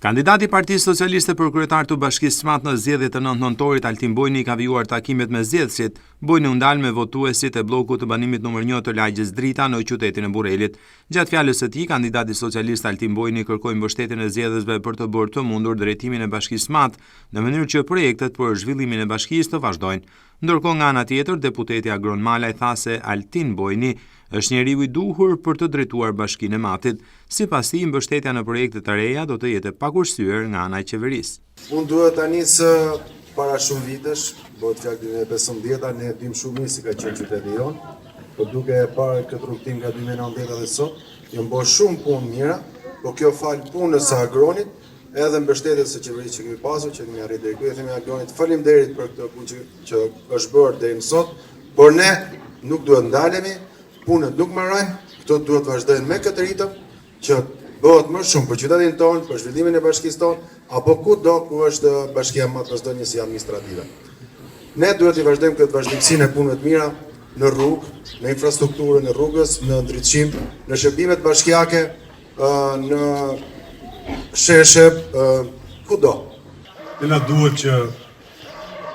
Kandidati i Partisë Socialiste për kryetar të Bashkisë SMAT në zgjedhjet e 9 nëntorit Altin Bojni ka vijuar takimet me zgjedhësit. Bojni u ndal me votuesit e bllokut të banimit nr. 1 të lagjes Drita në qytetin e Burrelit. Gjatë fjalës së tij, kandidati socialist Altin Bojni kërkoi mbështetjen e zgjedhësve për të bërë të mundur drejtimin e Bashkisë SMAT në mënyrë që projektet për zhvillimin e bashkisë të vazhdojnë. Ndërkohë nga ana tjetër, deputeti Agron Malaj tha se Altin Bojni është njeriu i duhur për të drejtuar Bashkinë e Matit. Sipas tij, mbështetja në projekte të reja do të jetë e pakursyer nga ana e qeverisë. Unë duhet tani se para shumë vitesh, bëhet fjalë e 15-ta, ne dim shumë mirë si ka qenë qyteti jonë, por duke e parë këtë rrugtim nga 2019 dhe sot, janë bërë shumë punë mira, por kjo fal punës së Agronit, edhe mbështetjes së qeverisë që kemi pasur, që kemi arritur deri këtu, themi Agronit faleminderit për këtë punë që është bërë deri më sot, por ne nuk duhet ndalemi, punët nuk mbarojnë, këto duhet vazhdojnë me këtë ritëm që bëhet më shumë për qytetin tonë, për zhvillimin e bashkisë tonë, apo kudo ku është Bashkia e Madhe vazhdon si administrative. Ne duhet të vazhdojmë këtë vazhdimsinë e punëve të mira në rrugë, në infrastrukturën e rrugës, në ndritësim, në shërbimet bashkiake, në sheshe, kudo. Ne na duhet që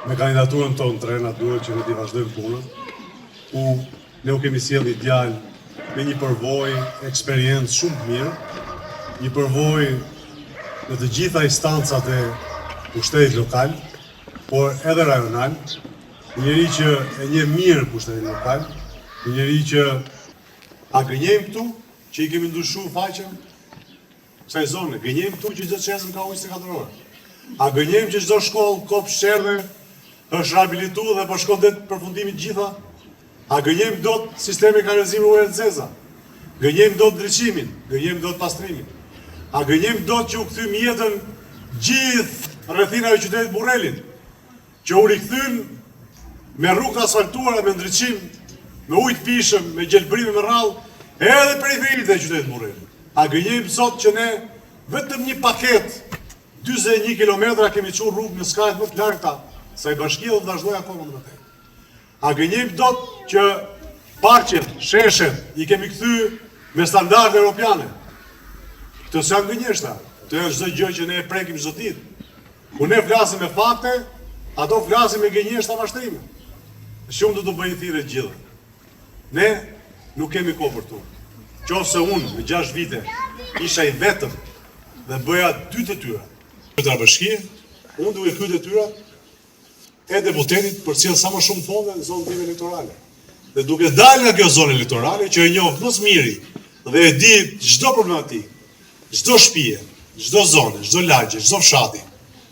me kandidaturën tonë tre na duhet që ne të vazhdojmë punën. Ne u kemi sjellë ideal me një përvojë, eksperiencë shumë të mirë, një përvojë në të gjitha instancat e pushtetit lokal, por edhe rajonal, një njeri që e njeh mirë pushtetin lokal, një njeri që a gënjejmë këtu, që i kemi ndryshuar faqen kësaj zone, gënjejmë këtu që çdo çesëm ka ujë 24 orë. A gënjejmë që çdo shkollë kopë sherdhe është rehabilituar dhe po shkon deri përfundimit gjitha? A gënjejmë dot sistemi kanalizimit ujë të zeza? Gënjejmë dot ndriçimin, gënjejmë dot pastrimin. A gënjejmë dot që u kthym jetën gjithë rrethinave të qytetit Burrelit, që u rikthyn me rrugë asfaltuara, me ndriçim, me ujë të pishëm, me gjelbrime me rrallë, edhe periferitë e qytetit Burrelit. A gënjejmë sot që ne vetëm një paketë 41 kilometra kemi çuar rrugë në skalet më të larta, sa i bashkia do të vazhdojë akoma më tej. A gënjejmë dot që parqet, sheshet, i kemi kthy me standarde europiane. Këto janë gënjeshtra. Këto është çdo gjë që ne e prekim çdo ditë. Ku ne flasim me fakte, ato flasin me gënjeshtra mashtrime. Shumë do të bëjnë thirrje gjithë. Ne nuk kemi kohë për to. Qofse unë me 6 vite isha i vetëm dhe bëja 2 detyra. Për bashkia, unë duhet këto detyra e deputetit për cilë sa më shumë fonde në zonë time elektorale. Dhe duke dalë nga kjo zonë elektorale, që e njohë më së miri dhe e di çdo problematik, çdo shtëpi, çdo zonë, çdo lagje, çdo fshati,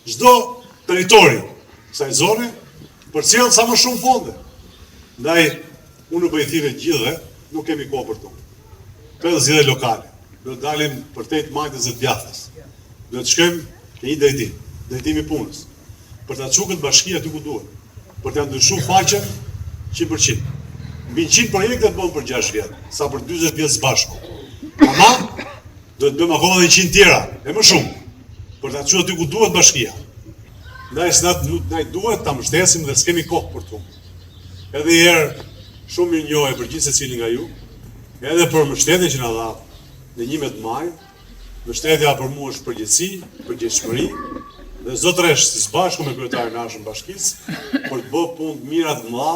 çdo territori kësaj zone, për cilë sa më shumë fonde. Ndaj, unë nuk bëj thirrje gjithë, nuk kemi kohë për to. Këtë zgjedhje lokale, do të dalim përtejt Majtës së Djathtas. Do të shkojmë në një drejtim i punës. Për të çuar bashkia aty ku duhet, për të ndryshuar faqen 100%. Mbi 100 projekte të bëhen për 6 vjet, sa për 40 vjet së bashku. Ama do të bëjmë akoma edhe 100 tjera, e më shumë, për të çuar aty ku duhet bashkia. Ndaj ne duhet ta mbështesim dhe s'kemi kohë për to. Edhe një herë shumë mirë njohje për gjithë secilin nga ju, edhe për mbështetjen që na dha në 11 maj. Mbështetja për mua është përgjegjësi, përgjegjësi. Dhe zotëresh së bashku me kryetarin e Anshëm Bashkisë për të bërë punë të mira të mëdha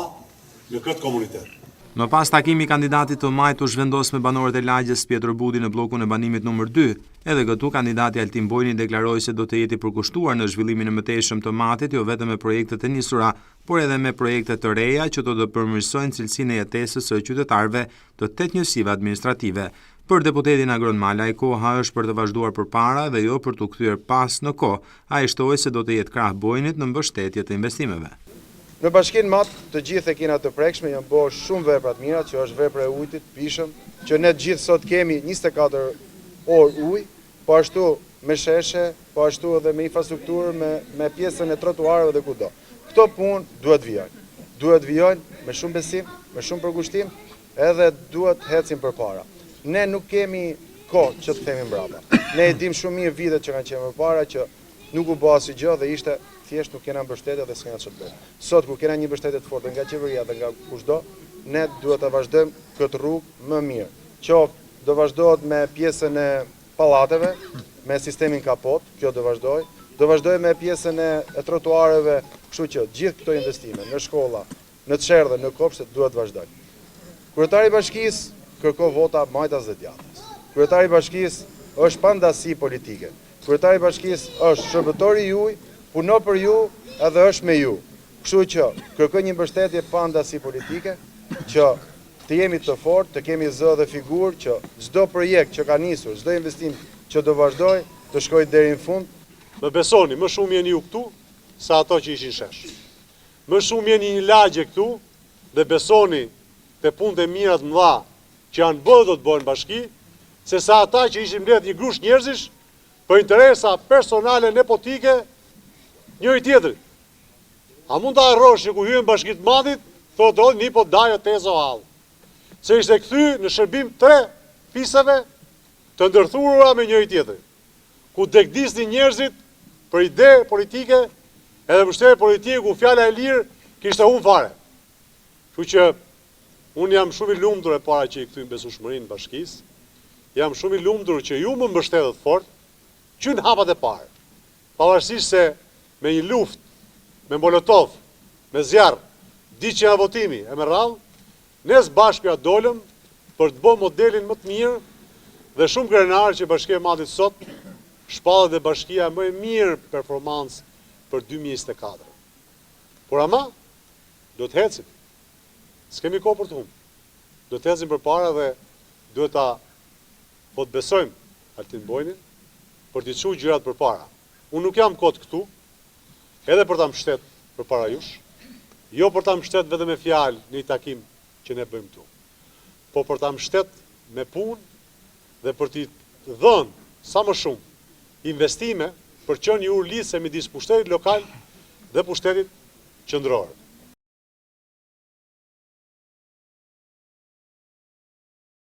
në këtë komunitet. Më pas takimi kandidatit të majt u zhvendos me banorët e lagjes Pjetër Budi në bllokun e banimit nr. 2. Edhe këtu kandidati Altin Bojni deklaroi se do të jetë i përkushtuar në zhvillimin e mëtejshëm të matit, jo vetëm me projektet e nisura, por edhe me projekte të reja që do të përmirësojnë cilësinë e jetesës së qytetarëve të 8 njësive administrative. Për deputetin Agron Malaj, koha është për të vazhduar përpara dhe jo për të kthyer pas në kohë. Ai shtoi se do të jetë krah Bojnit në mbështetje të investimeve. Në Bashkinë Mat, të gjithë e kena të prekshme, janë bërë shumë vepra të mira, që është vepra e ujit, pishëm, që ne të gjithë sot kemi 24 orë ujë, po ashtu me sheshe, po ashtu edhe me infrastrukturë, me pjesën e trotuarëve dhe kudo. Këto punë duhet vijojnë. Duhet vijojnë me shumë besim, me shumë përkushtim, edhe duhet ecim përpara. Ne nuk kemi kohë që të themi mbrapa. Ne e dim shumë mirë vitet që kanë qenë përpara që nuk u bë asgjë gjë dhe ishte thjesht nuk kena mbështetje dhe s'kena ç'të bëjmë. Sot kur kena një mbështetje të fortë nga qeveria dhe nga kushdo, ne duhet ta vazhdojmë këtë rrugë më mirë. Qoftë do vazhdohet me pjesën e pallateve, me sistemin kapot, kjo do vazhdoj. Do vazhdoj me pjesën e trotuareve, kështu që gjithë këto investime në shkolla, në çerdhe, në kopshte duhet vazhdoj. Kryetari i bashkisë kërko vota majtas dhe djathtas. Kryetari i bashkisë është pa ndasi politike. Kryetari i bashkisë është shërbëtori juaj, punon për ju edhe është me ju. Kështu që kërkoj një mbështetje pa ndasi politike, që të jemi të fortë, të kemi zë dhe figurë që çdo projekt që ka nisur, çdo investim që do vazhdoj, të shkojë deri në fund. Më besoni, më shumë jeni ju këtu sa ato që ishin shesh. Më shumë jeni një lagje këtu dhe besoni te punët e mira të mëdha që janë bërë do të bëhen bashki, se sa ata që ishin mbledh një grush njerëzish për interesa personale nepotike njëri tjetrit. A mund ta harrosh që ku hyen bashki të madhit, thotë një po dajo tezo hall. Se ishte kthy në shërbim 3 fisave të ndërthurura me njëri tjetrin, ku dekdisnin njerëzit për ide politike edhe mbështetje politike ku fjala e lirë kishte humbur fare. Kështu që unë jam shumë i lumtur e para që i kthym besueshmërinë bashkisë. Jam shumë i lumtur që ju më mbështetet fort, që në hapat e parë. Pavarësisht se me një luftë, me molotov, me zjarr, diçka nga votimi e me radhë, ne së bashku ja dolëm për të bërë modelin më të mirë dhe shumë krenarë që Bashkia e Madhit sot shpallet dhe bashkia më e mirë performancë për 2024. Por ama, do të hecim. S'kemi kohë për të humbur. Do të hecim përpara dhe duhet ta po të besojmë Altin Bojnin për t'i çuar gjërat përpara. Unë nuk jam kot këtu, edhe për ta mbështet përpara jush, jo për ta mbështet vetëm me fjalë në një takim që ne bëjmë këtu, po për ta mbështet me punë dhe për t'i dhënë sa më shumë investime për qenë një urlisë midis pushtetit lokal dhe pushtetit qendror.